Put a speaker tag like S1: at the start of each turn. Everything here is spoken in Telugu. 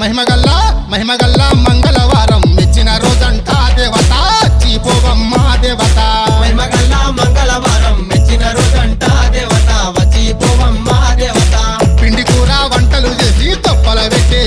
S1: మహిమగల్లా మంగళవారం మెచ్చిన రోజంట దేవత చీపోవమ్మ దేవత
S2: మహిమగల్లా మంగళవారం మెచ్చిన రోజంట దేవత వచ్చి పోవమ్మ దేవత
S1: పిండి కూర వంటలు చేసి తొప్పల పెట్టే